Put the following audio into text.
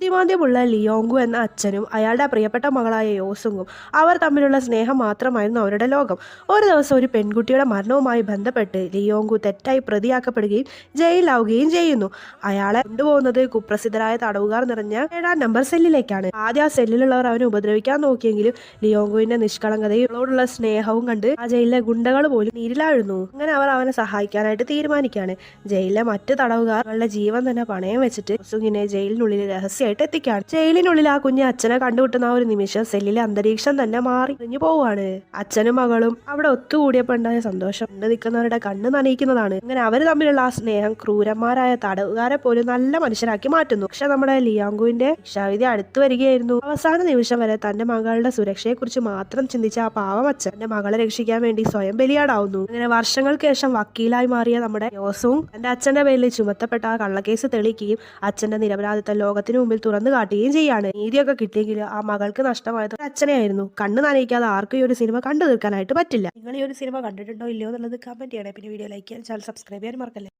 ബുദ്ധിമാന്ദ്യമുള്ള ലിയോങ്കു എന്ന അച്ഛനും അയാളുടെ പ്രിയപ്പെട്ട മകളായ യോസുങ്ങും അവർ തമ്മിലുള്ള സ്നേഹം മാത്രമായിരുന്നു അവരുടെ ലോകം. ഒരു ദിവസം ഒരു പെൺകുട്ടിയുടെ മരണവുമായി ബന്ധപ്പെട്ട് ലിയോങ്കു തെറ്റായി പ്രതിയാക്കപ്പെടുകയും ജയിലിലാവുകയും ചെയ്യുന്നു. അയാളെ കൊണ്ടുപോകുന്നത് കുപ്രസിദ്ധരായ തടവുകാർ നിറഞ്ഞ 7-ാം നമ്പർ സെല്ലിലേക്കാണ്. ആദ്യം ആ സെല്ലിലുള്ളവർ അവനെ ഉപദ്രവിക്കാൻ നോക്കിയെങ്കിലും ലിയോങ്കുവിന്റെ നിഷ്കളങ്കതയും അവളോടുള്ള സ്നേഹവും കണ്ട് ആ ജയിലിലെ ഗുണ്ടകൾ പോലും നീരിലാഴുന്നു. അങ്ങനെ അവർ അവനെ സഹായിക്കാനായിട്ട് തീരുമാനിക്കുകയാണ്. ജയിലിലെ മറ്റു തടവുകാർ അവളുടെ ജീവൻ തന്നെ പണയം വെച്ചിട്ട് യോസുങ്ങിനെ ജയിലിനുള്ളിൽ രഹസ്യമായിട്ട് എത്തിക്കാണ്. ജയിലിനുള്ളിൽ ആ കുഞ്ഞ് അച്ഛനെ കണ്ടുമുട്ടുന്ന ഒരു നിമിഷം സെല്ലിലെ അന്തരീക്ഷം തന്നെ മാറി പോവാണ്. അച്ഛനും മകളും അവിടെ ഒത്തുകൂടിയപ്പോൾ ഉണ്ടായ സന്തോഷം കണ്ടു നിൽക്കുന്നവരുടെ കണ്ണ് നനയിക്കുന്നതാണ്. അങ്ങനെ അവർ തമ്മിലുള്ള ആ സ്നേഹം ക്രൂരന്മാരായ തടവുകാരെ പോലും നല്ല മനുഷ്യരാക്കി മാറ്റുന്നു. പക്ഷെ നമ്മുടെ ലിയാങ്കുവിന്റെ ശിക്ഷാവിധി അടുത്തു വരികയായിരുന്നു. അവസാന നിമിഷം വരെ തന്റെ മകളുടെ സുരക്ഷയെക്കുറിച്ച് മാത്രം ചിന്തിച്ച ആ പാവം അച്ഛൻ തന്റെ മകളെ രക്ഷിക്കാൻ വേണ്ടി സ്വയം ബലിയാടാവുന്നു. അങ്ങനെ വർഷങ്ങൾക്ക് ശേഷം വക്കീലായി മാറിയ നമ്മുടെ യോസും തന്റെ അച്ഛന്റെ പേരിൽ ചുമത്തപ്പെട്ട ആ കള്ളക്കേസ് തെളിയിക്കുകയും അച്ഛന്റെ നിരപരാധിത്വം ലോകത്തിന് മുമ്പിൽ തുറന്നു കാട്ടുകയും ചെയ്യാണ്. നീതിയൊക്കെ കിട്ടിയെങ്കിൽ ആ മകൾക്ക് നഷ്ടമായത് അച്ഛനെയായിരുന്നു. കണ്ണ് നനയിക്കാതെ ആർക്കും ഈ ഒരു സിനിമ കണ്ടു തീർക്കാനായിട്ട് പറ്റില്ല. നിങ്ങൾ ഈ ഒരു സിനിമ കണ്ടിട്ടുണ്ടോ ഇല്ലയോ എന്നുള്ളത് കമന്റ് ചെയ്യണേ. പിന്നെ വീഡിയോ ലൈക്ക് ചെയ്യാൻ, ചാനൽ സബ്സ്ക്രൈബ് ചെയ്യാൻ മറക്കല്ലേ.